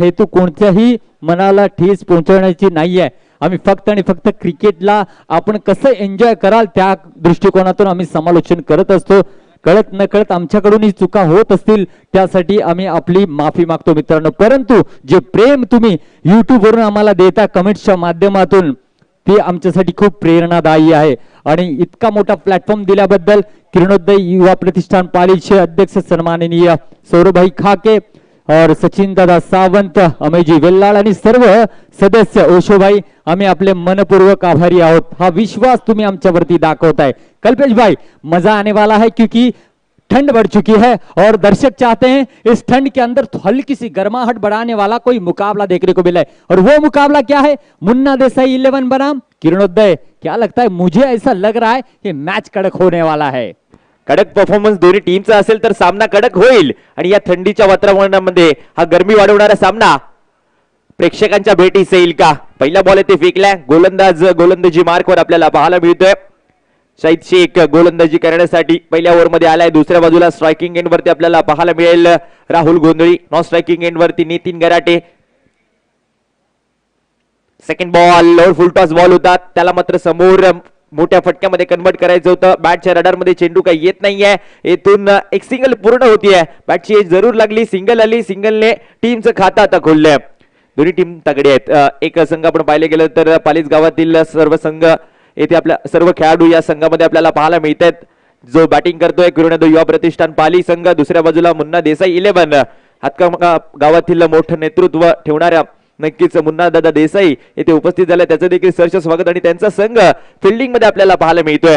हेतू कोणत्याही मनाला ठेच पोहोचवण्याची नाहीये। आम्ही फक्त आणि फक्त क्रिकेटला आपण कसं एन्जॉय कराल त्या दृष्टिकोनातून आम्ही समालोचन करत असतो। कळत न कळत आमच्याकडूनही चुका होत असतील त्यासाठी आम्ही आपली माफी मागतो मित्रांनो। परंतु जे प्रेम तुम्ही YouTube वरून आम्हाला देता कमेंट्सच्या माध्यमातून ते आमच्यासाठी खूप प्रेरणादायी आहे। आणि इतका मोठा प्लॅटफॉर्म दिल्याबद्दल किरणोदय युवा प्रतिष्ठान पालीचे अध्यक्ष सन्माननीय सौरभभाई खाके और सचिन दादा सावंत, अमेजी वेल्लाळ आणि सर्व सदस्य ओशोभाई आम्ही आपले मनपूर्वक आभारी आहोत। हा विश्वास तुम्ही आमच्यावरती दाखवताय। कल्पेश भाई मजा आने वाला है क्योंकि ठंड बढ़ चुकी है और दर्शक चाहते हैं इस ठंड के अंदर हल्की सी गर्माहट बढ़ाने वाला कोई मुकाबला देखने को मिले। और वो मुकाबला क्या है? मुन्ना देसाई 11 बनाम किरणोदय। क्या लगता है? मुझे ऐसा लग रहा है कि मैच कड़क होने वाला है। कडक परफॉर्मन्स दोन्ही टीमचा असेल तर सामना कडक होईल आणि या थंडीच्या वातावरणामध्ये हा गरमी वाढवणारा सामना प्रेक्षकांच्या भेटीस येईल का? पहिला बॉल येथे फेकलाय, गोलंदाजी मार्कवर आपल्याला पाहायला मिळतोय। शाहिद शेख गोलंदाजी करण्यासाठी पहिल्या ओव्हर मध्ये आलाय। दुसऱ्या बाजूला स्ट्रायकिंग एंड वरती आपल्याला पाहायला मिळेल राहुल गोंधळी, नॉन स्ट्रायकिंग एंड वरती Nitin Garate. Second ball lower full toss ball होता, त्याला मात्र समोर मोठ्या फटक्यामध्ये कन्वर्ट करायचं होतं। बॅटच्या रडार मध्ये चेंडू काही येत नाहीये, येथून एक सिंगल पूर्ण होतीये। बॅटची एज जरूर लागली, सिंगल आली, सिंगलने टीमचं खातं आता खोललंय। दोन्ही टीम तगडे आहेत। एक संघ आपण पाहिले गेलं तर पालीस गावातील सर्व संघ येथे आपल्या सर्व खेळाडू या संघामध्ये आपल्याला पाहायला मिळतात। जो बॅटिंग करतोय किरणोदय युवा प्रतिष्ठान पाली संघ, दुसऱ्या बाजूला मुन्ना देसाई 11 हातका गावातील मोठं नेतृत्व ठेवणाऱ्या नक्कीच मुन्ना दादा देसाई येथे उपस्थित झाले, त्याचं देखील सहर्ष स्वागत। आणि त्यांचा संघ फिल्डिंग मध्ये आपल्याला पाहायला मिळतोय।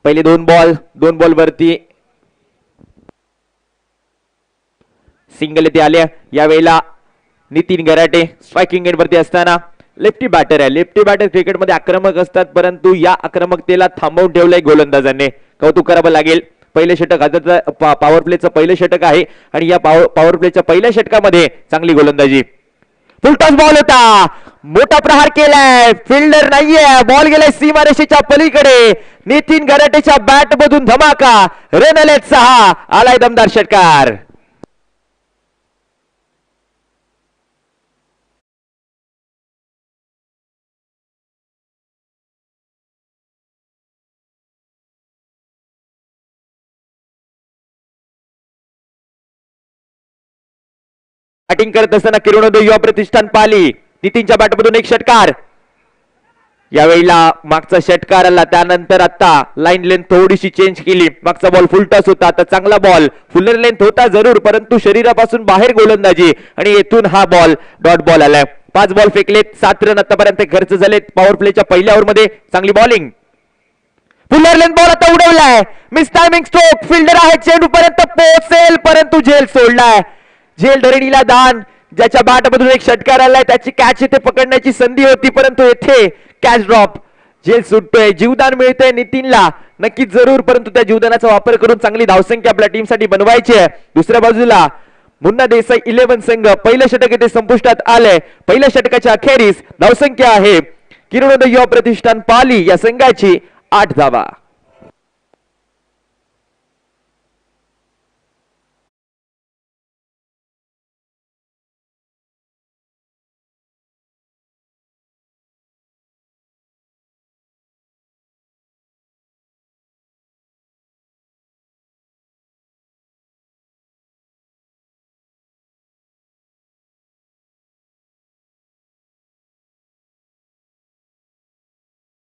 पहिले दोन बॉल वरती सिंगल येथे आले। यावेळेला नितीन गराटे स्ट्रायकिंग एंड वरती असताना लेफ्टी बॅटर आहे। लेफ्टी बॅटर क्रिकेटमध्ये आक्रमक असतात, परंतु या आक्रमकतेला थांबवून ठेवलंय गोलंदाजांनी, कौतुक करावं लागेल। पहिले षटक हाताचं पॉवर प्लेचं पहिलं षटक आहे आणि या पॉवर प्लेच्या पहिल्या षटकामध्ये चांगली गोलंदाजी। फुल टॉस बॉल होता, मोठा प्रहार केलाय, फिल्डर नाहीये, बॉल गेलाय सीमारेषेच्या पलीकडे। नितीन गराटेच्या बॅट मधून धमाका, रन आलेत 6, आलाय दमदार षटकार। बॅटिंग करत असताना किरणोदय युवा प्रतिष्ठान पाली, नितीनच्या बॅटमधून एक षटकार। यावेळेला मागचा षटकार आला, त्यानंतर आता लाईन लेंथ थोडीशी चेंज केली। मागचा बॉल फुल टॉस होता, आता चांगला बॉल फुलर लेंथ होता जरूर, परंतु शरीरापासून बाहेर गोलंदाजी आणि येथून हा बॉल डॉट बॉल आलाय। 5 बॉल फेकलेत, 7 रन आतापर्यंत खर्च झालेत। पॉवर प्लेच्या पहिल्या ओव्हर मध्ये चांगली बॉलिंग, फुलर लेंथ बॉल आता उडवलाय, मिस टायमिंग स्ट्रोक, फिल्डर आहे, चेंडू पर्यंत पोहोचेल परंतु झेल सोडलाय। झेल धरणीला दान, ज्याच्या बॅटमधून एक षटकार आलाय, त्याची कॅच इथे पकडण्याची संधी होती, परंतु येथे कॅच ड्रॉप, झेल सुटतोय, जीवदान मिळतंय नितीनला नक्कीच जरूर, परंतु त्या जीवदानाचा वापर करून चांगली धावसंख्या आपल्या टीमसाठी बनवायची आहे। दुसऱ्या बाजूला मुन्ना देसाई 11 संघ, पहिलं षटक येथे संपुष्टात आलंय। पहिल्या षटकाच्या अखेरीस धावसंख्या आहे किरणोदय युवा प्रतिष्ठान पाली या संघाची 8 धावा।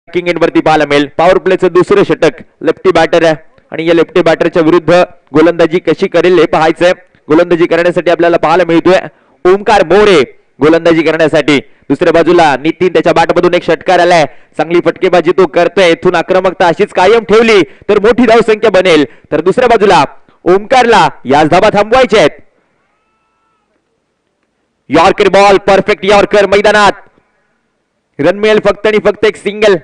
किंग एंड वरती पाहायला मिळेल पॉवर प्लेचं दुसरं षटक। लेफ्टी बॅटर आहे आणि या लेफ्टी बॅटरच्या विरुद्ध गोलंदाजी कशी करेल हे पाहायचंय। गोलंदाजी करण्यासाठी आपल्याला पाहायला मिळतोय ओमकार मोरे गोलंदाजी करण्यासाठी। दुसऱ्या बाजूला नितीन, त्याच्या बॅटमधून एक षटकार आलाय, चांगली फटकेबाजी तो करतोय। इथून आक्रमकता अशीच कायम ठेवली तर मोठी धावसंख्या बनेल। तर दुसऱ्या बाजूला ओमकारला याच धाबा थांबवायचे आहेत। यॉर्कर बॉल, परफेक्ट यॉर्कर, मैदानात रन मिळेल फक्त आणि फक्त एक सिंगल।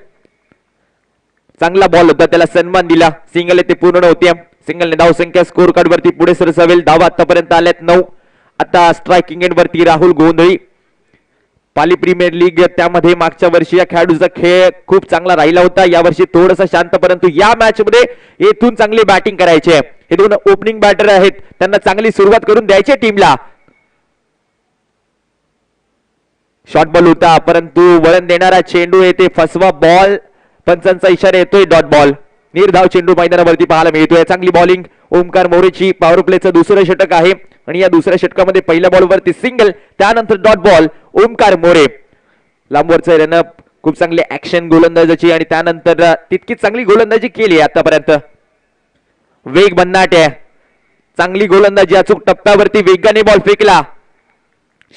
चांगला बॉल होता, त्याला सन्मान दिला, सिंगल येथे पूर्ण नव्हती। सिंगलने धावसंख्या स्कोर कार्ड वरती पुढे सरसावेल। धावा आतापर्यंत आल्यात 9। आता स्ट्रायकिंग एंड वरती राहुल गोंधळी, पाली प्रीमियर लीग त्यामध्ये मागच्या वर्षी या खेळाडूचा खेळ खूप चांगला राहिला होता, या वर्षी थोडासा शांत, परंतु या मॅच मध्ये येथून चांगली बॅटिंग करायची आहे। हे दोन ओपनिंग बॅटर आहेत, त्यांना चांगली सुरुवात करून द्यायची टीमला। शॉर्ट बॉल होता परंतु वळण देणारा चेंडू येते फसवा बॉल पंचांचा इशारा येतोय डॉट बॉल निर्धाव चेंडू मैदानावरती पाहायला मिळतोय चांगली बॉलिंग ओमकार मोरेची पॉवर प्लेचं दुसरं षटक आहे आणि या दुसऱ्या षटकामध्ये पहिल्या बॉलवरती सिंगल त्यानंतर डॉट बॉल ओमकार मोरे लांबवरचं रनअप खूप चांगली ऍक्शन गोलंदाजाची आणि त्यानंतर तितकीच चांगली गोलंदाजी केली आतापर्यंत वेग भन्नाट आहे चांगली गोलंदाजी अचूक टप्प्यावरती वेगाने बॉल फेकला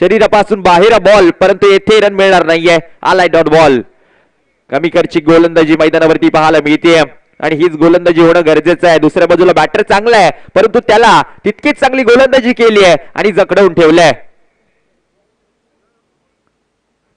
शरीरापासून बाहेर बॉल परंतु येथे रन मिळणार नाहीये आलाय डॉट बॉल कमी खर्चिक गोलंदाजी मैदानावरती पाहायला मिळते आणि हीच गोलंदाजी होणं गरजेचं आहे दुसऱ्या बाजूला बॅटर चांगला आहे परंतु त्याला तितकीच चांगली गोलंदाजी केली आहे आणि जखडवून ठेवलंय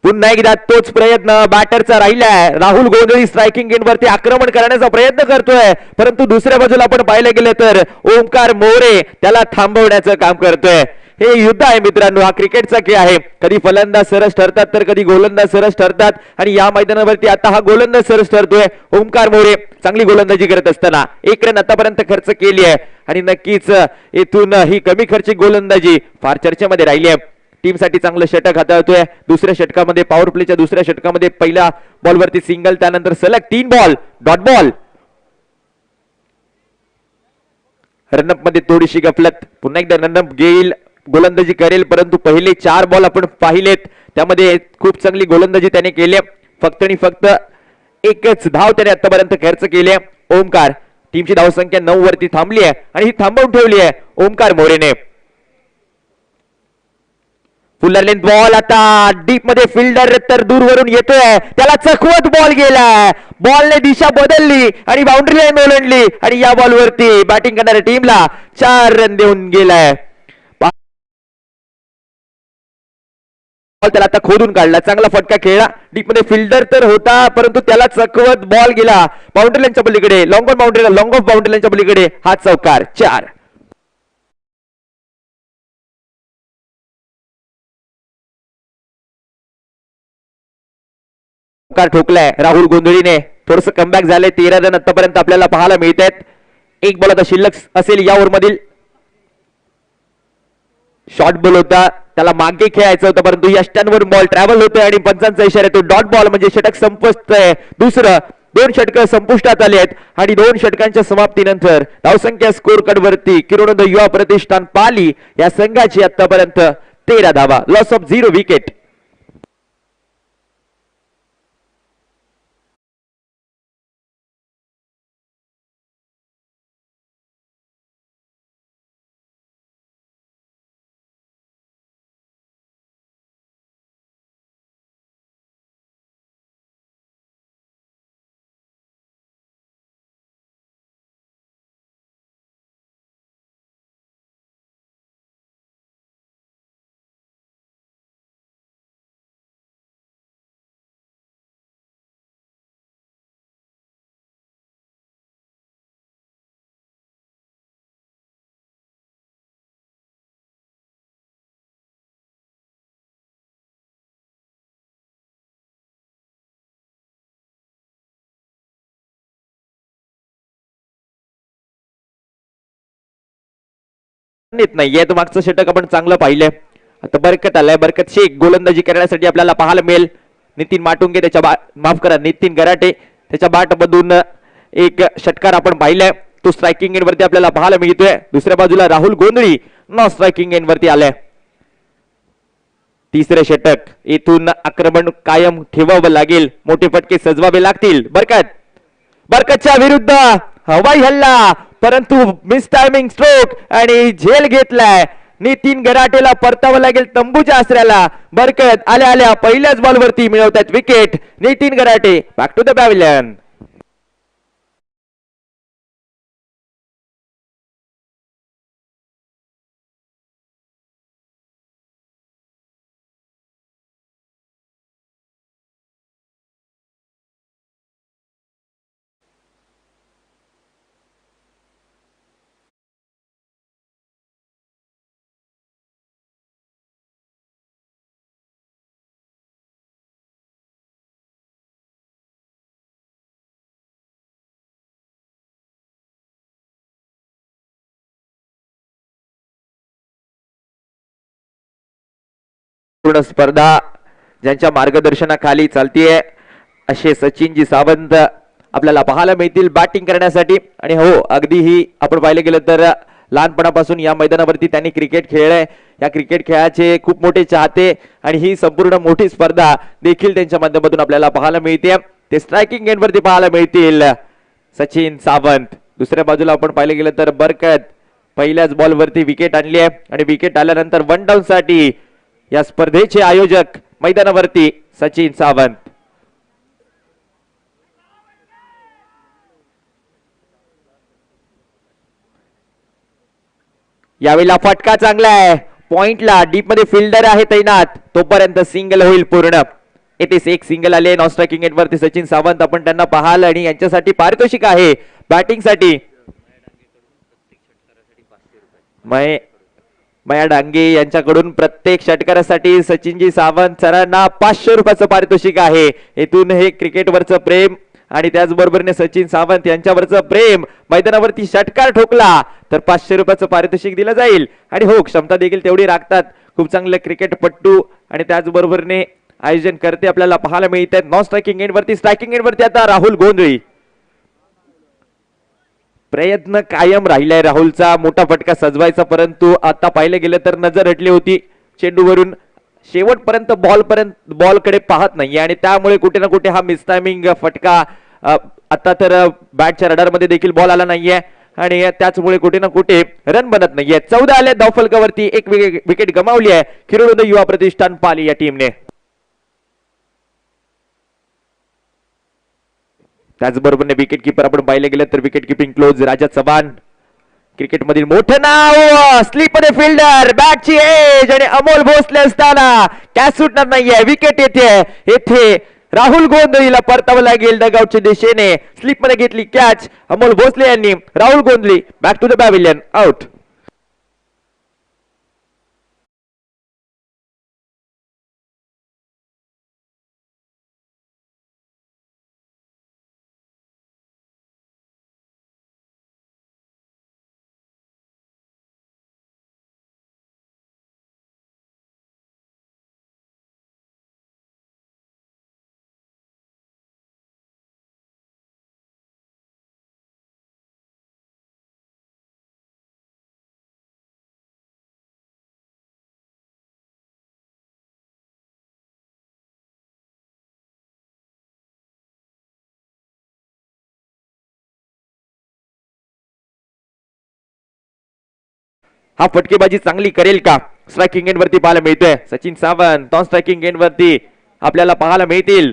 पुन्हा एकदा तोच प्रयत्न बॅटरचा राहिलाय राहुल गोंधळी स्ट्रायकिंग एंडवरती आक्रमण करण्याचा प्रयत्न करतोय परंतु दुसऱ्या बाजूला आपण पाहिलं गेलं तर ओमकार मोरे त्याला थांबवण्याचं काम करतोय हे युद्ध आहे मित्रांनो हा क्रिकेटचा खेळ आहे कधी फलंदाज सरस ठरतात तर कधी गोलंदाज सरस ठरतात आणि या मैदानावरती आता हा गोलंदाज सरस ठरतोय ओमकार मोरे चांगली गोलंदाजी करत असताना एक रन आतापर्यंत खर्च केली आहे आणि नक्कीच इथून ही कमी खर्चिक गोलंदाजी फार चर्चेमध्ये राहिली आहे टीमसाठी चांगलं षटक हाताळतोय दुसऱ्या षटकामध्ये पॉवर प्लेच्या दुसऱ्या षटकामध्ये पहिल्या बॉलवरती सिंगल त्यानंतर सलग 3 बॉल डॉट बॉल रनअप मध्ये थोडीशी गफलत पुन्हा एकदा रनअप घेईल गोलंदाजी करेल परंतु पहिले 4 बॉल आपण पाहिलेत त्यामध्ये खूप चांगली गोलंदाजी त्याने केली फक्त आणि फक्त एकच धाव त्याने आतापर्यंत खर्च केली ओमकार टीमची धावसंख्या 9 वरती थांबली आहे आणि ही थांबवून ठेवली आहे ओमकार मोरेने फुल्लर लेंथ बॉल आता डीप मध्ये फिल्डर तर दूरवरून येतोय त्याला चकवत बॉल गेलाय बॉलने दिशा बदलली आणि बाउंड्री लाईन ओलांडली आणि या बॉलवरती बॅटिंग करणाऱ्या टीमला 4 रन देऊन गेलाय त्याला आता खोदून काढला चांगला फटका खेळला डीप मध्ये फिल्डर तर होता परंतु त्याला चकवत बॉल गेला बाउंड्री लाईनच्या पलीकडे लॉंग ऑफ बाउंड्री लाईनच्या पलीकडे हा चौकार 4 ठोकलाय राहुल गोंधळीने थोडस कमबॅक झालंय 13 रन आतापर्यंत आपल्याला पाहायला मिळत आहेत एक बॉल आता शिल्लक असेल या ओव्हर मधील शॉर्ट बॉल होता त्याला मागे खेळायचं होतं परंतु यष्टांवर बॉल ट्रॅव्हल होतोय आणि पंचांचा इशारा येतो डॉट बॉल म्हणजे षटक संपतंय दुसरं 2 षटकं संपुष्टात आली आहेत आणि 2 षटकांच्या समाप्तीनंतर धावसंख्या स्कोर कार्ड वरती किरणोदय युवा प्रतिष्ठान पाली या संघाची आतापर्यंत 13 धावा लॉस ऑफ 0 विकेट नाहीये तो मागचं षटक आपण चांगलं पाहिलंय आता बरकत आलाय बरकत शेख गोलंदाजी करण्यासाठी आपल्याला पाहायला मिळेल नितीन माटुंगे त्याच्या माफ करा नितीन गराटे त्याच्या बाट मधून एक षटकार आपण पाहिलाय तो स्ट्रायकिंग एंड वरती आपल्याला पाहायला मिळतोय दुसऱ्या बाजूला राहुल गोंधळी न स्ट्रायकिंग एंड वरती आलाय तिसरे षटक इथून आक्रमण कायम ठेवावं लागेल मोठे फटके सजवावे लागतील बरकतच्या विरुद्ध हवाई हल्ला परंतु मिस टायमिंग स्ट्रोक आणि झेल घेतलाय नितीन गराटेला परतावं लागेल तंबूच्या आसऱ्याला बरकत आल्या आल्या पहिल्याच बॉलवरती मिळवतात wicket Nitin Garate back to the pavilion पूर्ण स्पर्धा ज्यांच्या मार्गदर्शनाखाली चालतीये असे सचिनजी सावंत आपल्याला पाहायला मिळतील बॅटिंग करण्यासाठी. आणि हो, अगदी ही आपण पाहिलं गेलं तर लहानपणापासून या मैदानावरती त्यांनी क्रिकेट खेळलंय. या क्रिकेट खेळाचे खूप मोठे चाहते आणि ही संपूर्ण मोठी स्पर्धा देखील त्यांच्या माध्यमातून आपल्याला पाहायला मिळते. ते स्ट्रायकिंग एंडवरती पाहायला मिळतील सचिन सावंत. दुसऱ्या बाजूला आपण पाहिलं गेलं तर बरकत पहिल्याच बॉलवरती विकेट आणली आहे आणि विकेट आल्यानंतर वन डाऊन साठी या स्पर्धेचे आयोजक मैदानावरती सचिन सावंत. यावेळेला फटका चांगला आहे. पॉइंटला डीप मध्ये फिल्डर आहे तैनात, तोपर्यंत सिंगल होईल पूर्ण. येथेच एक सिंगल आले नॉन स्ट्रायकिंग एंडवरती सचिन सावंत. आपण त्यांना पाहाल आणि यांच्यासाठी पारितोषिक आहे बॅटिंग साठी मया डांगे यांच्याकडून प्रत्येक षटकारासाठी सचिनजी सावंत सरांना 500 रुपयाचं पारितोषिक आहे. येथून हे क्रिकेटवरचं प्रेम आणि त्याचबरोबरीने सचिन सावंत यांच्यावरचं प्रेम. मैदानावरती षटकार ठोकला तर 500 रुपयाचं पारितोषिक दिलं जाईल. आणि हो, क्षमता देखील तेवढी राखतात खूप चांगले क्रिकेटपट्टू आणि त्याचबरोबरीने आयोजन करते आपल्याला पाहायला मिळत आहेत. नॉन स्ट्रायकिंग एंडवरती स्ट्रायकिंग एंडवरती आता राहुल गोंधळी. प्रयत्न कायम राहिलाय राहुलचा मोठा फटका सजवायचा, परंतु आता पाहिलं गेलं तर नजर हटली होती चेंडूवरून. शेवटपर्यंत बॉलकडे पाहत नाहीये आणि त्यामुळे कुठे ना कुठे हा मिस टायमिंग फटका. आता तर बॅटच्या रडारमध्ये देखील बॉल आला नाहीये आणि त्याचमुळे कुठे ना कुठे रन बनत नाहीये. 14 आले धावफलकावरती, एक विकेट गमावली आहे किरणोदय युवा प्रतिष्ठान पाली या टीमने. त्याचबरोबर विकेट किपर आपण पाहिले गेलं तर विकेट किपिंग क्लोज राजा चव्हाण. क्रिकेटमधील मोठं नाव, स्लीप मध्ये फिल्डर, बॅटची एज आणि अमोल भोसले असताना कॅच सुटणार नाहीये. विकेट येथे राहुल गोंधळीला परतावं लागेल डगआउटच्या दिशेने. स्लीप मध्ये घेतली कॅच अमोल भोसले यांनी. Rahul Gondhali back to the pavilion, out. हा फटकेबाजी चांगली करेल का स्ट्रायकिंग एंड वरती पाहायला मिळतोय Sachin Sawant. Non striking end वरती आपल्याला पाहायला मिळतील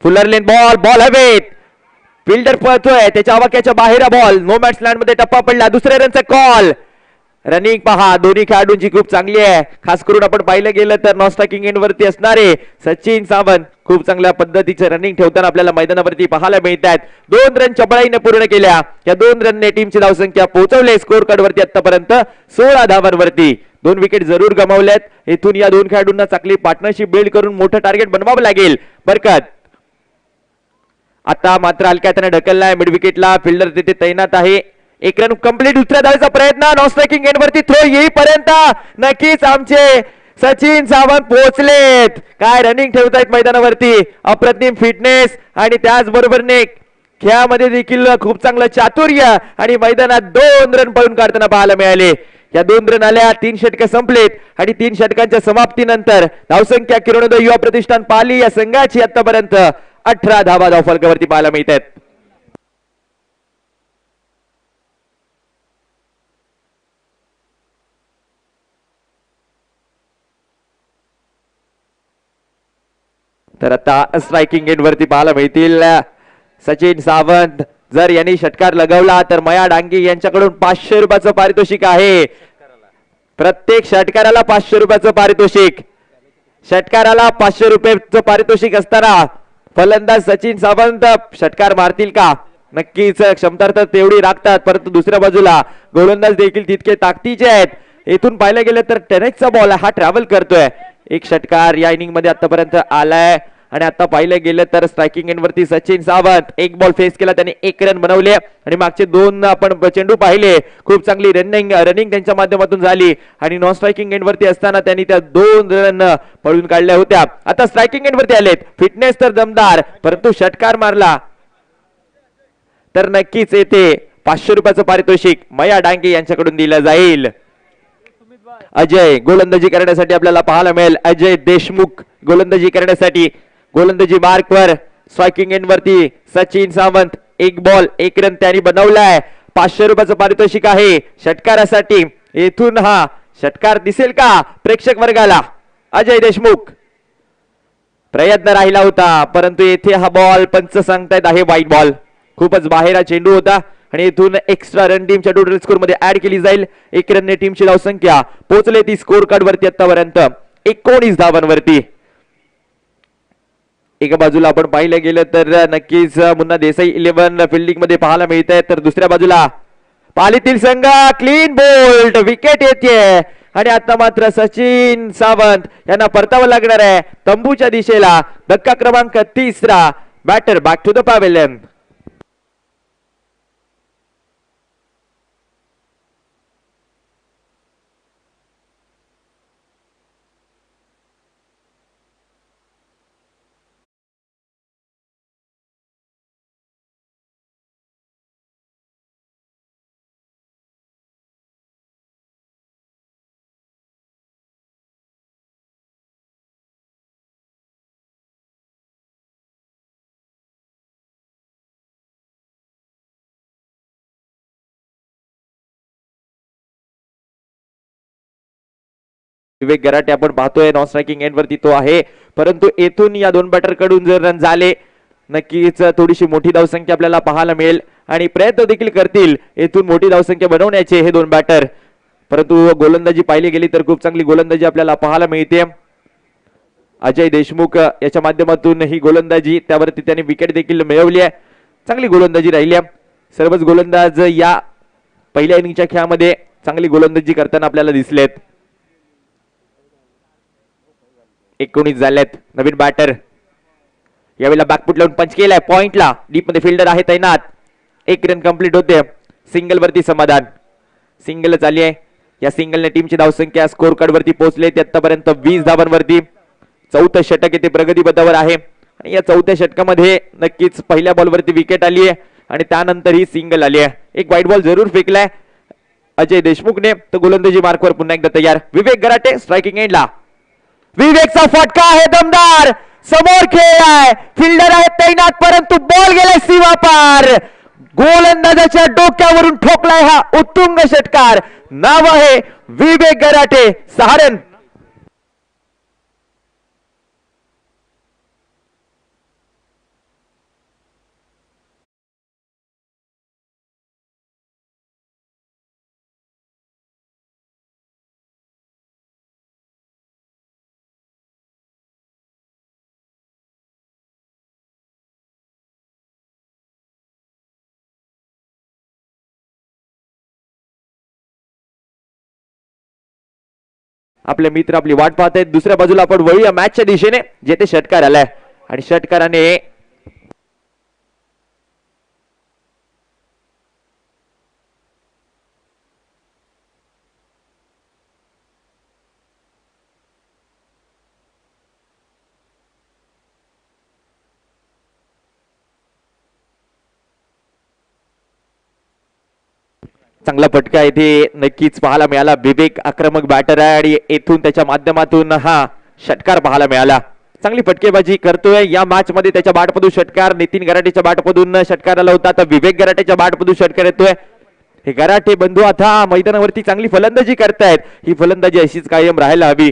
फुलर लेन बॉल हवेत. फिल्डर पळतोय त्याच्या आवाक्याच्या बाहेर बॉल. नो मॅच लँड मध्ये टप्पा पडला. दुसऱ्या रनचा कॉल. रनिंग पहा दोन्ही खेळाडूंची खूप चांगली आहे. खास करून आपण पाहिलं गेलं तर नॉन स्ट्रायकिंग एंड वरती असणारे सचिन सावंत खूप चांगल्या पद्धतीचे रनिंग ठेवताना आपल्याला मैदानावरती पाहायला मिळत आहेत. 2 रन चपळाईने पूर्ण केल्या. या 2 रनने टीमची धावसंख्या पोहोचवली स्कोर कार्ड वरती आतापर्यंत 16 धावांवरती. 2 विकेट जरूर गमावल्यात. इथून या 2 खेळाडूंना चांगली पार्टनरशिप बिल्ड करून मोठं टार्गेट बनवावं लागेल. बरकत आता मात्र हलक्याने ढकललाय मिड विकेटला. फिल्डर तिथे तैनात आहे. 1 रन कंप्लीट. दुसऱ्या धावेचा प्रयत्न नॉन स्ट्रायकिंग एंड वरती थ्रो येईपर्यंत नक्कीच आमचे सचिन सावंत पोहोचलेत. काय रनिंग ठेवतायत मैदानावरती. अप्रतिम फिटनेस आणि त्याचबरोबरने खेळामध्ये देखील खूप चांगलं चातुर्य आणि मैदानात 2 रन पळून काढताना पाहायला मिळाले. या 2 रन आल्या. 3 षटके संपलेत आणि 3 षटकांच्या समाप्तीनंतर धावसंख्या किरणोदय युवा प्रतिष्ठान पाली या संघाची आतापर्यंत 18 धावा धावफलकावरती पाहायला मिळतात. तर आता स्ट्रायकिंग एंड वरती पाहायला मिळतील सचिन सावंत. जर यांनी षटकार लगावला तर मया डांगे यांच्याकडून 500 रुपयाचं पारितोषिक आहे. प्रत्येक षटकाराला 500 रुपयाचं पारितोषिक. षटकाराला 500 रुपयाचं पारितोषिक असताना फलंदाज सचिन सावंत षटकार मारतील का. नक्कीच क्षमता तर तेवढी राखतात, परंतु दुसऱ्या बाजूला गोलंदाज देखील तितके ताकदीचे आहेत. इथून पाहिलं गेलं तर टेनेसचा बॉल हा ट्रॅव्हल करतोय. 1 षटकार या इनिंग मध्ये आतापर्यंत आलाय आणि आता पाहिलं गेलं तर स्ट्रायकिंग एंड वरती सचिन सावंत एक बॉल फेस केला, त्याने 1 रन बनवले आणि मागचे 2 आपण चेंडू पाहिले, खूप चांगली रनिंग त्यांच्या माध्यमातून झाली आणि नॉन स्ट्रायकिंग एंड वरती असताना त्यांनी त्या 2 रन पळून काढल्या होत्या. आता स्ट्रायकिंग एंड वरती आलेत, फिटनेस तर दमदार, परंतु षटकार मारला तर नक्कीच येथे 500 रुपयाचं पारितोषिक मया डांगे यांच्याकडून दिलं जाईल. अजय गोलंदाजी करण्यासाठी आपल्याला पाहायला मिळेल. अजय देशमुख गोलंदाजी करण्यासाठी गोलंदाजी मार्कवर. स्ट्रायकिंग एंड वरती सचिन सावंत 1 बॉल 1 रन त्यांनी बनवलाय. 500 रुपयाचं पारितोषिक आहे षटकारासाठी. येथून हा षटकार दिसेल का प्रेक्षक वर्गाला? अजय देशमुख प्रयत्न राहिला होता, परंतु येथे हा बॉल पंच सांगतायत आहे वाईट बॉल. खूपच बाहेर चेंडू होता आणि इथून एक्स्ट्रा रन टीमच्या टोटल स्कोर मध्ये ऍड केली जाईल. 1 रनने टीमची धावसंख्या पोहोचले ती स्कोर कार्ड वरती आतापर्यंत 19 धावांवरती. एका बाजूला आपण पाहिलं गेलं तर नक्कीच मुन्ना देसाई 11 फिल्डिंग मध्ये पाहायला मिळत आहे, तर दुसऱ्या बाजूला पालीतील संघ क्लीन बोल्ड विकेट येते आणि आता मात्र सचिन सावंत यांना परतावं लागणार आहे तंबूच्या दिशेला. धक्का क्रमांक 3 batter back to the pavilion. Vivek Garate आपण पाहतोय नॉन स्ट्रायकिंग एंड वरती तो आहे, परंतु येथून या 2 बॅटर कडून जर रन झाले नक्कीच थोडीशी मोठी धावसंख्या आपल्याला पाहायला मिळेल आणि प्रयत्न देखील करतील येथून मोठी धावसंख्या बनवण्याचे हे 2 बॅटर. परंतु गोलंदाजी पाहिली गेली तर खूप चांगली गोलंदाजी आपल्याला पाहायला मिळते. अजय देशमुख याच्या माध्यमातून ही गोलंदाजी, त्यावरती त्यांनी विकेट देखील मिळवली आहे. चांगली गोलंदाजी राहिली आहे. सर्वच गोलंदाज या पहिल्या इनिंगच्या खेळामध्ये चांगली गोलंदाजी करताना आपल्याला दिसलेत. 19 झालेत. नवीन बॅटर यावेळेला बॅकफुट लावून पंच केलाय पॉइंटला. डीप मध्ये फिल्डर आहे तैनात. 1 रन कंप्लीट होते. सिंगल वरती समाधान. सिंगल झाली आहे. या सिंगलने टीमची धावसंख्या स्कोर कार्ड वरती पोहोचले ते आतापर्यंत 20 धावांवरती. 4थं षटक येथे प्रगती पथावर आहे आणि या 4थ्या षटकामध्ये नक्कीच पहिल्या बॉल वरती विकेट आली आहे आणि त्यानंतर ही सिंगल आली आहे. एक वाईट बॉल जरूर फेकलाय अजय देशमुखने. तर गोलंदाजी मार्कवर पुन्हा एकदा तयार. विवेक गराटे स्ट्रायकिंग एंडला. विवेकचा फटका आहे दमदार. समोर खेळ आहे, फिल्डर आहे तैनात, परंतु बॉल गेलाय सीमा पार. गोलंदाजाच्या डोक्यावरून ठोकलाय हा उत्तुंग षटकार. नाव आहे विवेक गराटे, 6 रन. आपले मित्र आपली वाट पाहत आहेत. दुसऱ्या बाजूला आपण वळूया मॅचच्या दिशेने, जेथे षटकार आलाय आणि षटकाराने चांगला फटका इथे नक्कीच पाहायला मिळाला. विवेक आक्रमक बॅटर आहे आणि येथून त्याच्या माध्यमातून हा षटकार पाहायला मिळाला. चांगली फटकेबाजी करतोय या मॅच मध्ये. त्याच्या बॅटमधून षटकार, नितीन गराटेच्या बॅटमधून षटकार आला होता, आता विवेक गराटेच्या बॅटमधून षटकार येतोय. हे गराटे बंधू आता मैदानावरती चांगली फलंदाजी करतायत. ही फलंदाजी अशीच कायम राहायला हवी.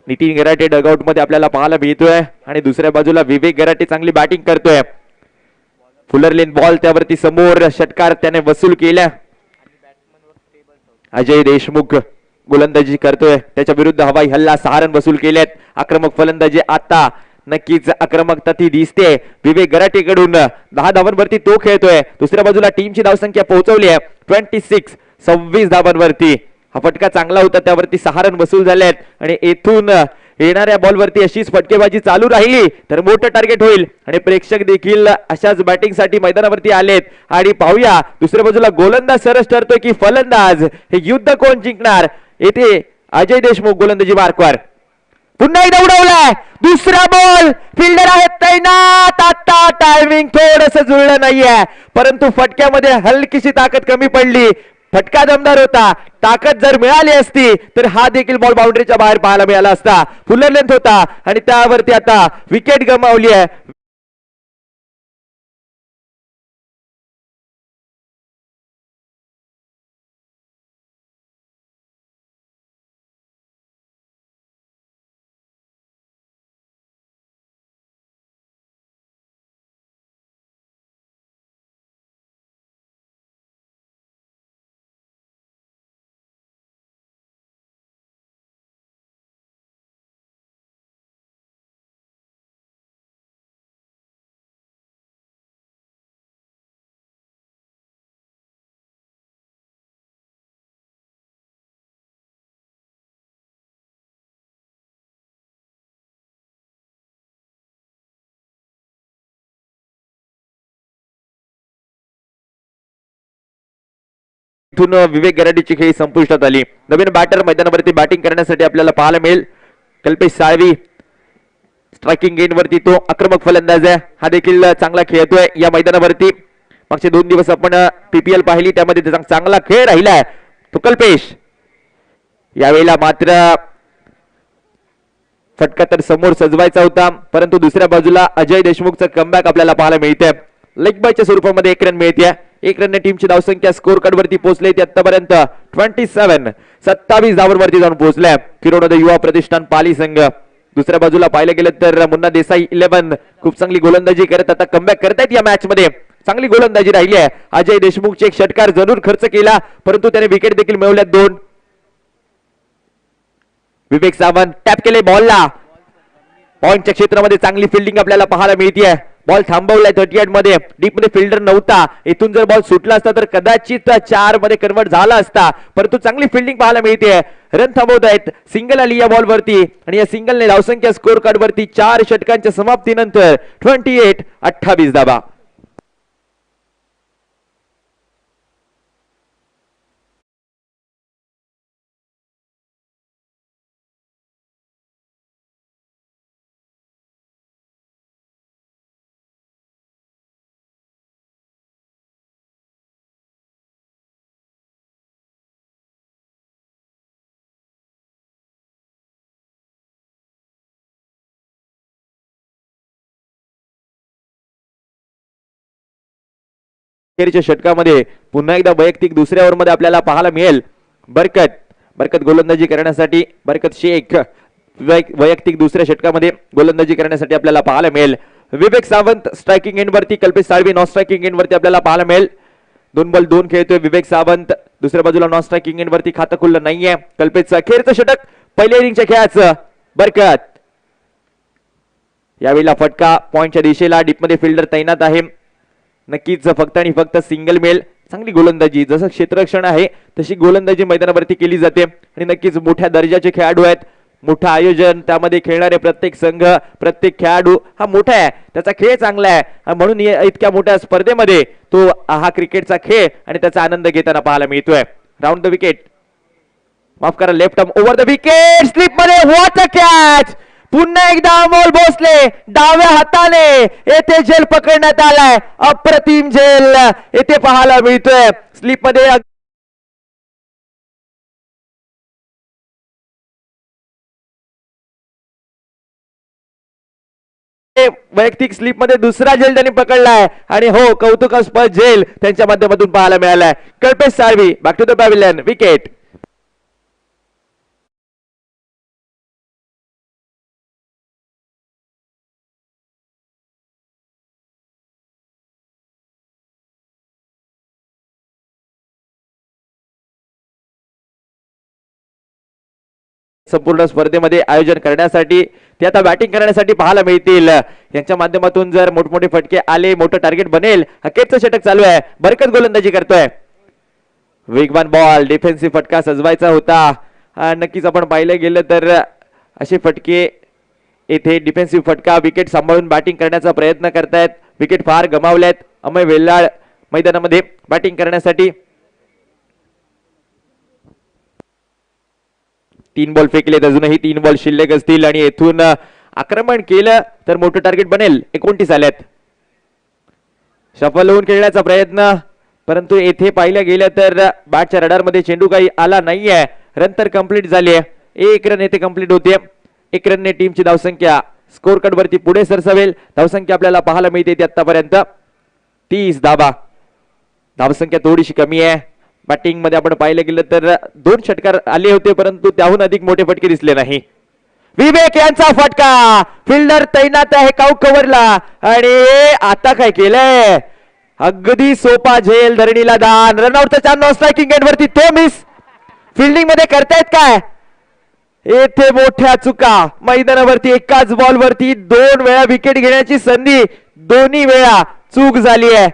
नितीन गराटे डगआउट मध्ये आपल्याला पाहायला मिळतोय आणि दुसऱ्या बाजूला विवेक गराटे चांगली बॅटिंग करतोय. फुलर लेन बॉल त्यावरती समोर षटकार त्याने वसूल केला. अजय देशमुख गोलंदाजी करतोय, त्याच्या विरुद्ध हवाई हल्ला, 6 रन वसूल केलेत. आक्रमक फलंदाजी आता नक्कीच आक्रमकता ती दिसते विवेक गराटे कडून. 10 धावांवरती तो खेळतोय. दुसऱ्या बाजूला टीमची धावसंख्या पोहोचवली आहे 26 धावांवरती. हा फटका चांगला होता, त्यावरती 6 रन वसूल झालेत आणि येथून येणाऱ्या बॉलवरती अशीच फटकेबाजी चालू राहिली तर मोठं टार्गेट होईल आणि प्रेक्षक देखील अशाच बॅटिंगसाठी मैदानावरती आलेत. आणि पाहूया दुसऱ्या बाजूला गोलंदाज सरस ठरतोय की फलंदाज, हे युद्ध कोण जिंकणार. येथे अजय देशमुख गोलंदाजी मार्कवर, पुन्हा एकदा उडवलाय दुसरा बॉल, फिल्डर आहेत तैनात. आता टायमिंग थोडस जुळलं नाहीये परंतु फटक्यामध्ये हलकीशी ताकद कमी पडली. फटका दमदार होता, ताकद जर मिळाली असती तर हा देखील बॉल बाउंड्रीच्या बाहेर पाहायला मिळाला असता. फुलर लेंथ होता आणि त्यावरती आता विकेट गमावली आहे. इथून विवेक गराडीची खेळी संपुष्टात आली. नवीन बॅटर मैदानावरती बॅटिंग करण्यासाठी आपल्याला पाहायला मिळेल. कल्पेश साळवी स्ट्रायकिंग एंड वरती, तो आक्रमक फलंदाज आहे. हा देखील चांगला खेळतोय या मैदानावरती. मागचे 2 दिवस आपण PPL पाहिली त्यामध्ये त्याचा चांगला खेळ राहिलाय तो कल्पेश. यावेळेला मात्र फटका तर समोर सजवायचा होता परंतु दुसऱ्या बाजूला अजय देशमुखचं कमबॅक आपल्याला पाहायला मिळते. लेग बायच्या स्वरूपामध्ये 1 रन मिळते. 1 रनने टीमची धावसंख्या स्कोर कार्ड वरती पोहोचले ती आतापर्यंत 27 धावांवरती जाऊन पोहोचल्या किरणोदय युवा प्रतिष्ठान पाली संघ. दुसऱ्या बाजूला पाहिलं गेलं तर मुन्ना देसाई 11 खूप चांगली गोलंदाजी करत आता कमबॅक करतायत या मॅच मध्ये. चांगली गोलंदाजी राहिली आहे. अजय देशमुखचे एक षटकार जरूर खर्च केला परंतु त्याने विकेट देखील मिळवल्यात 2. विवेक सावंत टॅप केले बॉलला, पॉइंटच्या क्षेत्रामध्ये चांगली फिल्डिंग आपल्याला पाहायला मिळते. बॉल थांबवलाय 38 मध्ये, डीप मध्ये फिल्डर नव्हता. इथून जर बॉल सुटला असता तर कदाचित 4 मध्ये कन्वर्ट झाला असता परंतु चांगली फिल्डिंग पाहायला मिळते. रन थांबवत आहेत, सिंगल आली या बॉल वरती आणि या सिंगलने धावसंख्या स्कोर कार्ड वरती 4 षटकांच्या समाप्तीनंतर 28 धावा. अखेरच्या षटकामध्ये पुन्हा एकदा वैयक्तिक दुसऱ्या ओव्हरमध्ये आपल्याला पाहायला मिळेल. बरकत गोलंदाजी करण्यासाठी, बरकत शेख वैयक्तिक दुसऱ्या षटकामध्ये गोलंदाजी करण्यासाठी आपल्याला पाहायला मिळेल. विवेक सावंत स्ट्रायकिंग एंड वरती, Kalpesh Salvi non striking end वरती आपल्याला पाहायला मिळेल. 2 बॉल 2 खेळतोय विवेक सावंत. दुसऱ्या बाजूला नॉन स्ट्रायकिंग एंड वरती खातं खुललं नाहीये. कल्पेशचं अखेरचं षटक पहिल्या इनिंगच्या खेळाचं. बरकत यावेळेला फटका पॉइंटच्या दिशेला, डीप मध्ये फिल्डर तैनात आहे. नक्कीच फक्त आणि फक्त सिंगल मिळेल. चांगली गोलंदाजी, जसं क्षेत्ररक्षण आहे तशी गोलंदाजी मैदानावरती केली जाते आणि नक्कीच मोठ्या दर्जाचे खेळाडू आहेत. मोठं आयोजन, त्यामध्ये खेळणारे प्रत्येक संघ, प्रत्येक खेळाडू हा मोठा आहे, त्याचा खेळ चांगला आहे म्हणून इतक्या मोठ्या स्पर्धेमध्ये तो हा क्रिकेटचा खेळ आणि त्याचा आनंद घेताना पाहायला मिळतोय. राऊंड द विकेट, माफ करा, left arm over the wicket, slip मध्ये व्हॉट अ कॅच. पुन्हा एकदा अमोल भोसले डाव्या हाताने येथे झेल पकडण्यात आलाय. अप्रतिम झेल येथे पाहायला मिळतोय. स्लिप मध्ये वैयक्तिक स्लिप मध्ये दुसरा झेल त्यांनी पकडलाय आणि हो, कौतुकास्पद झेल त्यांच्या माध्यमातून पाहायला मिळालाय. Kalpesh Salvi back to the pavilion, wicket. संपूर्ण स्पर्धेमध्ये आयोजन करण्यासाठी, ते आता बॅटिंग करण्यासाठी पाहायला मिळतील. यांच्या माध्यमातून जर मोठमोठे फटके आले, मोठं टार्गेट बनेल. अखेरचं षटक चालू आहे, बरकत गोलंदाजी करतोय. वेगवान बॉल, डिफेन्सिव्ह फटका सजवायचा होता. नक्कीच आपण पाहिलं गेलं तर असे फटके येथे डिफेन्सिव्ह फटका, विकेट सांभाळून बॅटिंग करण्याचा प्रयत्न करतायत. विकेट फार गमावल्यात. अमय वेल्लाळ मैदानामध्ये बॅटिंग करण्यासाठी. 3 बॉल फेकलेत, अजूनही 3 बॉल शिल्लक असतील आणि येथून आक्रमण केलं तर मोठं टार्गेट बनेल. 29 आल्यात. सफल होऊन खेळण्याचा प्रयत्न, परंतु येथे पाहिलं गेलं तर बॅटच्या रडारमध्ये चेंडू काही आला नाहीये. रन तर कंप्लीट झाली आहे. 1 रन येथे कंप्लीट होते. 1 रनने टीमची धावसंख्या स्कोर कार्ड वरती पुढे सरसावेल. धावसंख्या आपल्याला पाहायला मिळते आतापर्यंत 30 धावा. धावसंख्या थोडीशी कमी आहे. बॅटिंग मध्ये आपण पाहिलं गेलं तर 2 षटकार आले होते, परंतु त्याहून अधिक मोठे फटके दिसले नाही. विवेक यांचा फटका, फिल्डर तैनात आहे काऊ कव्हरला आणि आता काय केलंय, अगदी सोपा झेल, धरणीला दान. रनआउटचा चान्स स्ट्रायकिंग एंड वरती, तो मिस. फिल्डिंग मध्ये करतायत काय, येथे मोठ्या चुका. मैदानावरती एकाच बॉल वरती 2 वेळा विकेट घेण्याची संधी, दोन्ही वेळा चूक झाली आहे.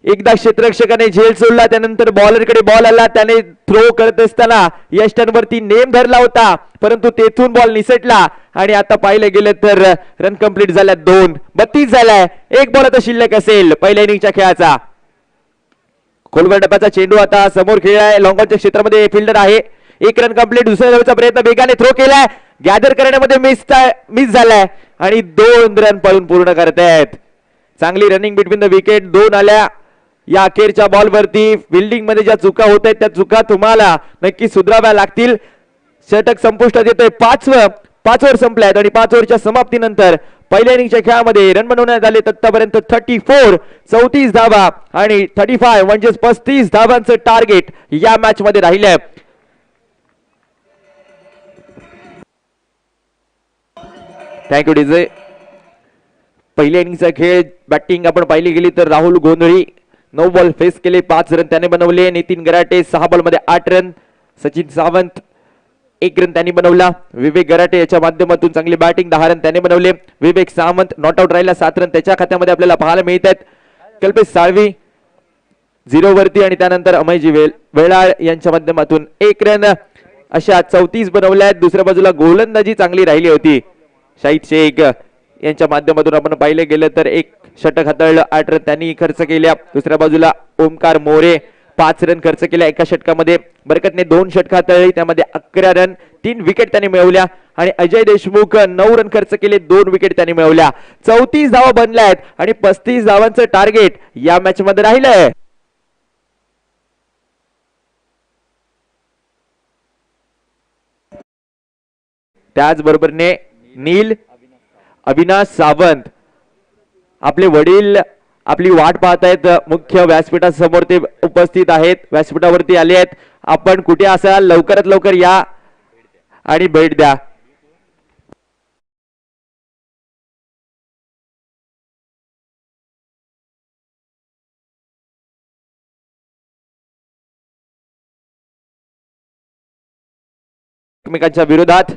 एकदा क्षेत्ररक्षकाने झेल सोडला, त्यानंतर बॉलरकडे बॉल आला, त्याने थ्रो करत असताना यष्टांवरती नेम धरला होता, परंतु तेथून बॉल निसटला आणि आता पाहिलं गेलं तर रन कंप्लीट झाल्या 2. 32 झालाय. 1 बॉल आता शिल्लक असेल पहिल्या इनिंगच्या खेळाचा. खोलवर डब्याचा चेंडू आता समोर खेळलाय. लॉंगॉनच्या क्षेत्रामध्ये फिल्डर आहे. 1 रन कंप्लीट. दुसऱ्या धावेचा प्रयत्न वेगाने थ्रो केलाय, गॅदर करण्यामध्ये मिस झालाय आणि 2 रन पळून पूर्ण करतायत. चांगली रनिंग बिटवीन द विकेट. 2 आल्या या अखेरच्या बॉल वरती. फिल्डिंग मध्ये ज्या चुका होत आहेत त्या चुका तुम्हाला नक्की सुधाराव्या लागतील. षटक संपुष्टात येतोय. 5 ओव्हर संपल्यात आणि 5 ओव्हरच्या समाप्तीनंतर पहिल्या इनिंगच्या खेळामध्ये रन बनवण्यात आले आतापर्यंत 34 धावा आणि 35 म्हणजे 35 धावांचं टार्गेट या मॅच मध्ये राहिलंय. Thank you DJ. पहिल्या इनिंगचा खेळ बॅटिंग आपण पाहिली गेली तर राहुल गोंधळी 9 बॉल फेस केले, 5 रन त्याने बनवले. नितीन गराटे 6 बॉल मध्ये 8 रन. सचिन सावंत 1 रन त्यांनी बनवला. विवेक गराटे याच्या माध्यमातून चांगली बॅटिंग, 10 रन त्याने बनवले. विवेक सावंत नॉट आउट राहिला, 7 रन त्याच्या खात्यामध्ये आपल्याला पाहायला मिळत आहेत. कल्पेश साळवी 0 वरती आणि त्यानंतर अमयजी वेळाळ यांच्या माध्यमातून 1 रन. अशा 34 बनवल्या आहेत. दुसऱ्या बाजूला गोलंदाजी चांगली राहिली होती. शाहिद शेख यांच्या माध्यमातून आपण पाहिलं गेलं तर 1 षटक हाताळलं, 8 रन त्यांनी खर्च केल्या. दुसऱ्या बाजूला ओमकार मोरे 5 रन खर्च केल्या एका षटकामध्ये. बरकतने 2 षटक हाताळली, त्यामध्ये 11 रन, 3 विकेट त्यांनी मिळवल्या आणि अजय देशमुख 9 रन खर्च केले, 2 विकेट त्यांनी मिळवल्या. 34 धावा बनल्या आहेत आणि 35 धावांचं टार्गेट या मॅच मध्ये राहिलंय. त्याचबरोबरने नील अविनाश सावंत आपले वडील आपली वाट पाहत आहेत. मुख्य व्यासपीठासमोर ते उपस्थित आहेत, व्यासपीठावरती आले आहेत. आपण कुठे असाल लवकरात लवकर या आणि भेट द्या. एकमेकांच्या विरोधात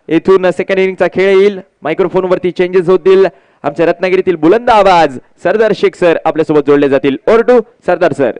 येथून सेकंड इनिंगचा खेळ येईल. मायक्रोफोन वरती चेंजेस होतील. आमच्या रत्नागिरीतील बुलंद आवाज सरदार शेख सर आपल्यासोबत जोडले जातील. Over to Sardar sir.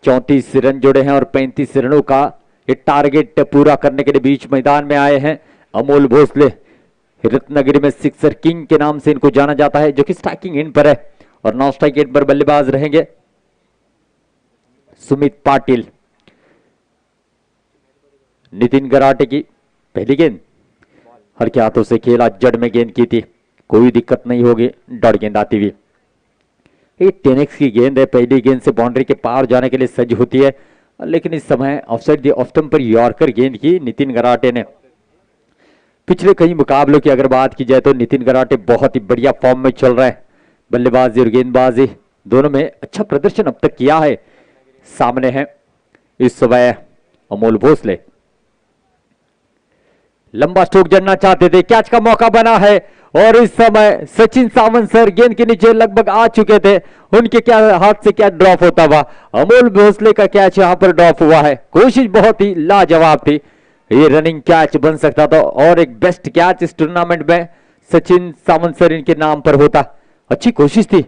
34 run जोड़े हैं और 35 रनों का ये टारगेट पूरा करने के लिए बीच मैदान में आए हैं अमोल भोसले। रत्नागिरी में सिक्सर किंग के नाम से इनको जाना जाता है, जो कि स्ट्राइकिंग एंड पर है और नॉन स्ट्राइक एंड पर बल्लेबाज रहेंगे सुमित पाटिल। नितिन गराटे की पहली गेंद हल्के हाथों से खेला, जड़ में गेंद की थी, कोई दिक्कत नहीं होगी डॉट गेंद आती हुई। 10x की गेंद है, पहली गेंद से बाउंड्री के पार जाने के लिए सज्ज होती है, लेकिन इस समय offside the off stump per yorker गेंद की नितिन गराटे ने। पिछले कई मुकाबलों की अगर बात की जाए तो नितिन गराटे बहुत ही बढ़िया फॉर्म में चल रहे हैं, बल्लेबाजी और गेंदबाजी दोनों में अच्छा प्रदर्शन अब तक किया है। सामने है इस समय अमोल भोसले, लंबा स्ट्रोक जड़ना चाहते थे, कैच का मौका बना है और इस समय सचिन सावंत सर गेंद के नीचे लगभग आ चुके थे, उनके क्या हाथ से क्या ड्रॉप होता हुआ, अमोल भोसले का कैच यहां पर ड्रॉप हुआ है। कोशिश बहुत ही लाजवाब थी, ये रनिंग कैच बन सकता था और एक बेस्ट कैच इस टूर्नामेंट में सचिन सावंत सर इनके नाम पर होता। अच्छी कोशिश थी,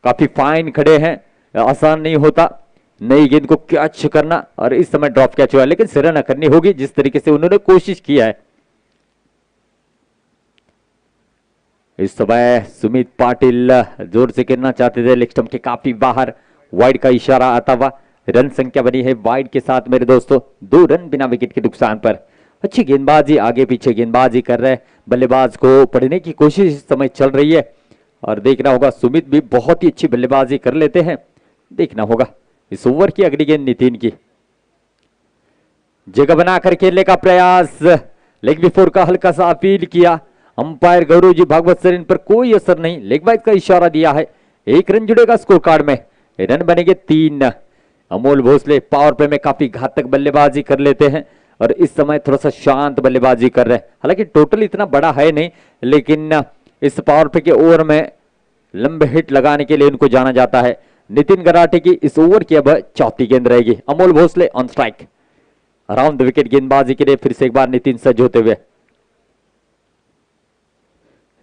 काफी फाइन खड़े हैं, आसान नहीं होता नई गेंद को कैच करना और इस समय ड्रॉप कैच हुआ, लेकिन सराहना करनी होगी जिस तरीके से उन्होंने कोशिश किया है। इस समय सुमित पाटिल जोर से खेलना चाहते थे, लेग स्टंप के काफी बाहर, वाइड का इशारा आता हुआ, रन संख्या बनी है वाइड के साथ मेरे दोस्तों, 2 रन बिना विकेट के नुकसान पर। अच्छी गेंदबाजी, आगे पीछे गेंदबाजी कर रहे, बल्लेबाज को पढ़ने की कोशिश इस समय चल रही है और देखना होगा सुमित भी बहुत ही अच्छी बल्लेबाजी कर लेते हैं, देखना होगा। इस ओवर की अगली गेंद नितिन की, जगह बनाकर खेलने का प्रयास, लेग बिफोर का हल्का सा अपील किया, अंपायर गौरव जी भागवत सर इन पर कोई असर नहीं, लेग बाइट का इशारा दिया है, 1 रन जुड़ेगा स्कोर कार्ड में, रन बनेंगे 3। अमोल भोसले पावर प्ले में काफी घातक बल्लेबाजी कर लेते हैं और इस समय थोड़ा सा शांत बल्लेबाजी कर रहे हैं, हालांकि टोटल इतना बड़ा है नहीं, लेकिन इस पावर प्ले के ओवर में लंबे हिट लगाने के लिए उनको जाना जाता है। नितिन गराटे की इस ओवर की अब चौथी गेंद रहेगी, Amol Bhosle on strike, around the wicket गेंदबाजी के लिए फिर से एक बार नितिन सज्ज होते हुए,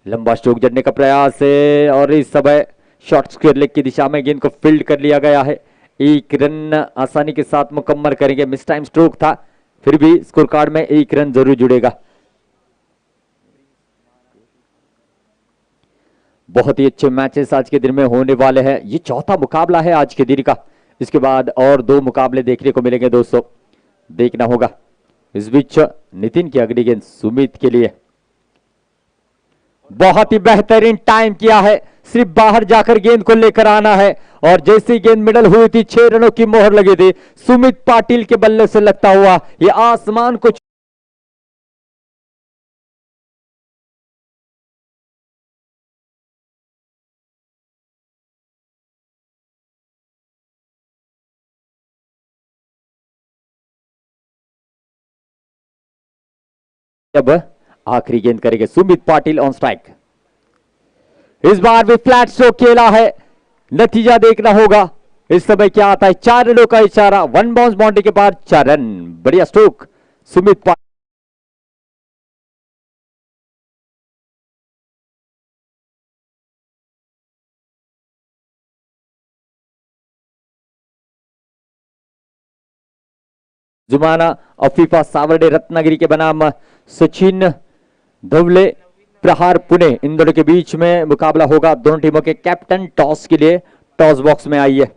लंबा स्ट्रोक जड़ने का प्रयास है और इस समय शॉर्ट स्क्वायर लेग की दिशा में गेंद को फील्ड कर लिया गया है, 1 रन आसानी के साथ मुकम्मल करेंगे। मिस टाइम स्ट्रोक था, फिर भी स्कोर कार्ड में 1 रन जरूर जुड़ेगा। बहुत ही अच्छे मैचेस आज के दिन में होने वाले हैं, ये चौथा मुकाबला है आज के दिन का, इसके बाद और 2 मुकाबले देखने को मिलेंगे दोस्तों, देखना होगा। इस बीच नितिन की अगली गेंद सुमित के लिए, बहुत ही बेहतरीन टाइम किया है, सिर्फ बाहर जाकर गेंद को लेकर आना है और जैसी गेंद मिडल हुई थी 6 रनों की मोहर लगी थी, सुमित पाटिल के बल्ले से लगता हुआ ये आसमान को अब आखिरी गेंद करेंगे सुमित पाटिल ऑन स्ट्राइक। इस बार भी फ्लैट स्ट्रोक खेला है, नतीजा देखना होगा इस समय क्या आता है। 4 रनों का इशारा, 1 बाउंस बाउंड्री के बाद 4 रन, बढ़िया स्ट्रोक सुमित पाटिल। जुमाना अफीफा सावर्डे रत्नागिरी के बनाम सचिन धवले प्रहार पुणे, इन दोनों के बीच में मुकाबला होगा। दोनों टीमों के कैप्टन टॉस के लिए टॉस बॉक्स में आई है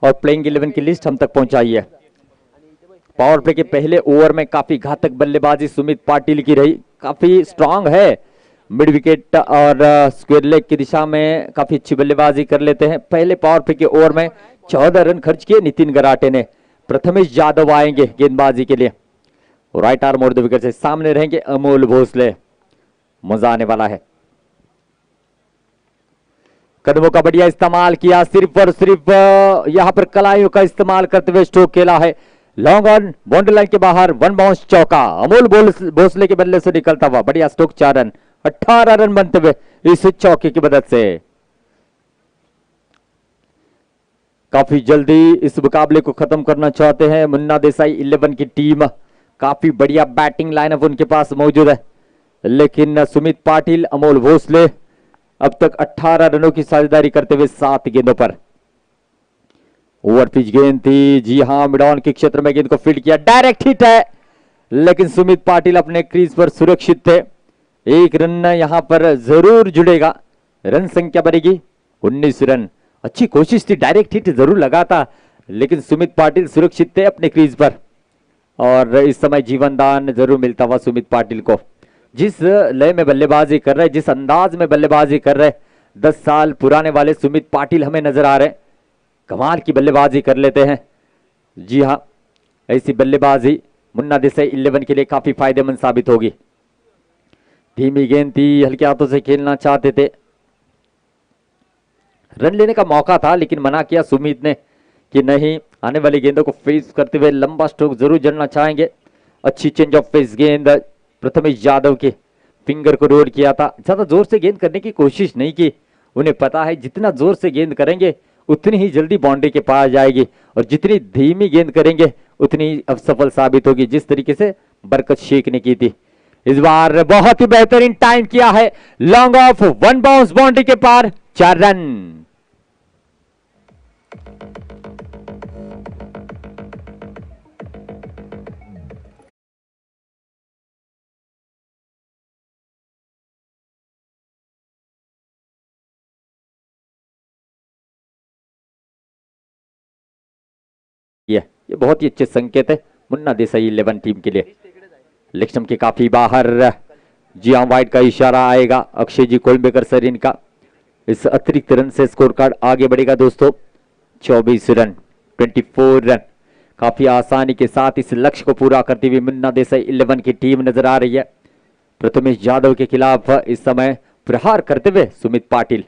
और प्लेइंग 11 की लिस्ट हम तक पहुंचाई है। पावर प्ले के पहले ओवर में काफी घातक बल्लेबाजी सुमित पाटिल की रही, काफी स्ट्रांग है, मिड विकेट और स्क्वायर लेग की दिशा में काफी अच्छी बल्लेबाजी कर लेते हैं। पहले पावर प्ले के ओवर में 14 रन खर्च किए नितिन गराटे ने। प्रथमेश यादव आएंगे गेंदबाजी के लिए, राइट आर्म और द विकेट से सामने रहेंगे अमोल भोसले। मजा आने वाला है, कदमों का बढ़िया इस्तेमाल किया, सिर्फ और सिर्फ यहां पर कलाइयों का इस्तेमाल करते हुए स्ट्रोक खेला है, लॉन्ग ऑन बाउंड्री लाइन के बाहर 1 बाउंस चौका अमोल भोसले के बल्ले से निकलता हुआ, बढ़िया स्ट्रोक, 4 रन, 18 रन बनते हुए इस चौके की मदद से। काफी जल्दी इस मुकाबले को खत्म करना चाहते हैं मुन्ना देसाई 11 की टीम, काफी बढ़िया बैटिंग लाइनअप उनके पास मौजूद है, लेकिन सुमित पाटिल, अमोल भोसले अब तक 18 रनों की साझेदारी करते हुए 7 गेंदों पर। ओवर पिच गेंद थी, जी हाँ, मिड ऑन के क्षेत्र में गेंद को फील्ड किया, डायरेक्ट हिट है, लेकिन सुमित पाटिल अपने क्रीज पर सुरक्षित थे। एक रन यहां पर जरूर जुड़ेगा, रन संख्या बनेगी 19 रन। अच्छी कोशिश थी, डायरेक्ट हिट जरूर लगा था, लेकिन सुमित पाटिल सुरक्षित थे अपने क्रीज पर, और इस समय जीवन दान जरूर मिलता हुआ सुमित पाटिल को। जिस लय में बल्लेबाजी कर रहे, जिस अंदाज में बल्लेबाजी कर रहे 10 साल पुराने वाले सुमित पाटिल हमें नजर आ रहे, कमाल की बल्लेबाजी कर लेते हैं। जी हाँ, ऐसी बल्लेबाजी मुन्ना देसाई 11 के लिए काफी फायदेमंद साबित होगी। धीमी गेंद थी, हल्के हाथों से खेलना चाहते थे, रन लेने का मौका था, लेकिन मना किया सुमित ने कि नहीं, आने वाली गेंदों को फेस करते हुए लंबा स्ट्रोक जरूर जड़ना चाहेंगे। अच्छी चेंज ऑफ फेस गेंद, प्रथमेश यादव के फिंगर को रोड किया था, ज्यादा जोर से गेंद करने की कोशिश नहीं की, उन्हें पता है जितना जोर से गेंद करेंगे उतनी ही जल्दी बाउंड्री के पास जाएगी, और जितनी धीमी गेंद करेंगे उतनी असफल साबित होगी, जिस तरीके से बरकत शेख ने की थी। इस बार बहुत ही बेहतरीन टाइम किया है, long off, one bounce boundary के पार, 4 रन। ये बहुत ही अच्छे संकेत है मुन्ना देसाई 11 टीम के लिए। लेग स्टंप के काफी बाहर, जी हाँ, वाइड का इशारा आएगा अक्षय जी कोलंबेकर सर इनका। इस अतिरिक्त रन से स्कोर कार्ड आगे बढ़ेगा दोस्तों, 24 रन, 24 रन। काफी आसानी के साथ इस लक्ष्य को पूरा करती हुई मुन्ना देसाई 11 की टीम नजर आ रही है। प्रथमेश यादव के खिलाफ इस समय प्रहार करते हुए सुमित पाटिल,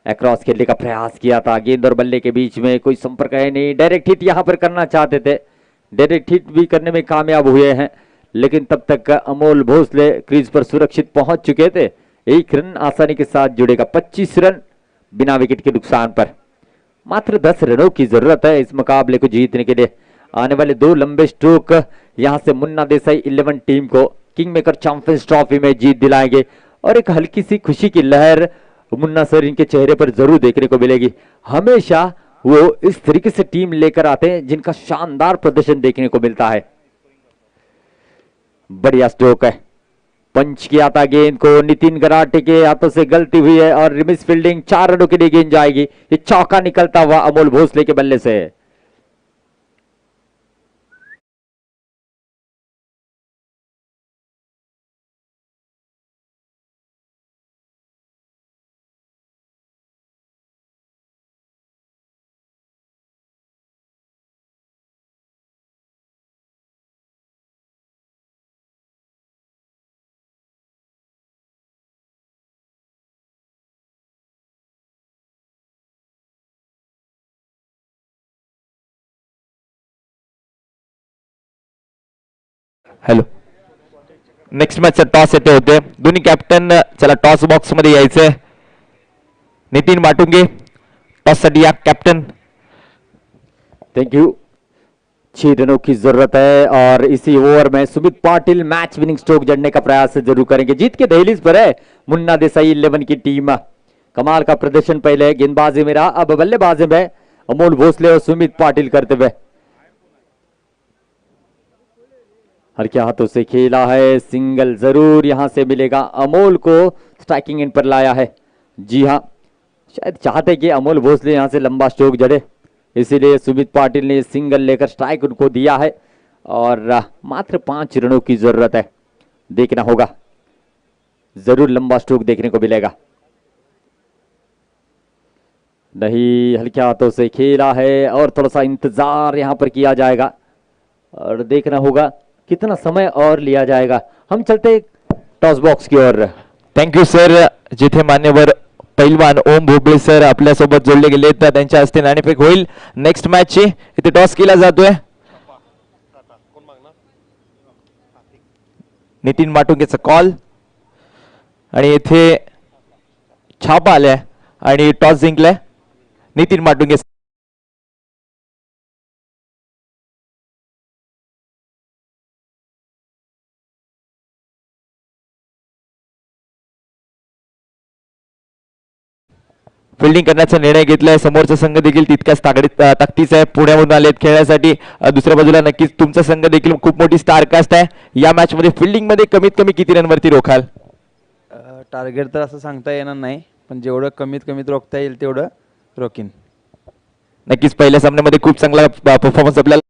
अक्रॉस खेलने का प्रयास किया था, गेंद और बल्ले के बीच में कोई संपर्क है नहीं, डायरेक्ट हिट यहां पर करना चाहते थे, डायरेक्ट हिट भी करने में कामयाब हुए हैं, लेकिन तब तक अमोल भोसले क्रीज पर सुरक्षित पहुंच चुके थे। एक रन आसानी के साथ जुड़ेगा, 25 रन बिना विकेट के नुकसान पर। मात्र 10 रनों की जरूरत है इस मुकाबले को जीतने के लिए। आने वाले 2 लंबे स्ट्रोक यहां से मुन्ना देसाई 11 टीम को किंग मेकर चैंपियंस ट्रॉफी में जीत दिलाएंगे, और एक हल्की सी खुशी की लहर मुन्ना सर इनके चेहरे पर जरूर देखने को मिलेगी। हमेशा वो इस तरीके से टीम लेकर आते हैं जिनका शानदार प्रदर्शन देखने को मिलता है। बढ़िया स्ट्रोक है, पंच किया था गेंद को, नितिन गराटे के हाथों से गलती हुई है और रिमिस फील्डिंग, 4 रनों के लिए गेंद जाएगी। ये चौका निकलता हुआ अमोल भोसले के बल्ले से। हॅलो, नेक्स्ट मॅचचा टॉस येते होते, दोन्ही कॅप्टन चला टॉस बॉक्स मध्ये यायचंय। नितीन माटुंगे टॉस साठी या कॅप्टन। Thank you. 6 रनों की जरूरत है, और इसी ओवर में Sumit Patil match winning stroke जड़ने का प्रयास जरूर करेंगे। जीत के दहलीज पर है मुन्ना देसाई 11 की टीम। कमाल का प्रदर्शन पहले गेंदबाजी में रहा, अब बल्लेबाजी में अमोल भोसले और सुमित पाटिल करते हुए। हल्के हाथों से खेला है, सिंगल जरूर यहां से मिलेगा, अमोल को स्ट्राइकिंग एंड पर लाया है। जी हां, शायद चाहते कि अमोल भोसले यहां से लंबा स्ट्रोक जड़े, इसीलिए सुमित पाटिल ने सिंगल लेकर स्ट्राइक उनको दिया है, और मात्र 5 रनों की जरूरत है। देखना होगा, जरूर लंबा स्ट्रोक देखने को मिलेगा। नहीं, हल्के हाथों से खेला है, और थोड़ा सा इंतजार यहां पर किया जाएगा, और देखना होगा कितना समय और लिया जाएगा। हम चलते टॉस बॉक्स की ओर। थँक्यू सर, जिथे मान्यवर पैलवान ओम भोबळे सर आपल्या सोबत जोडले गेले तर त्यांच्या हस्ते नाणेफेक होईल नेक्स्ट मॅच ची। इथे टॉस केला जातोय, नितीन माटुंगेचा कॉल, आणि इथे छापा आलाय आणि टॉस जिंकलाय नितीन माटुंगे। फिल्डिंग करण्याचा निर्णय घेतलाय. समोरचा संघ देखील तितक्याच ताकदीचा आहे. पुण्यामधून आलेत खेळण्यासाठी. दुसऱ्या बाजूला नक्कीच तुमचा संघ देखील खूप मोठी स्टार कास्ट आहे. या मॅच मध्ये फिल्डिंग मध्ये कमीत कमी किती रन वरती रोखाल? टार्गेट तर असं सांगता येणार नाही, पण जेवढं कमीत कमीत रोखता येईल तेवढं रोकीन. नक्कीच पहिल्या सामन्यामध्ये खूप चांगला परफॉर्मन्स आपल्याला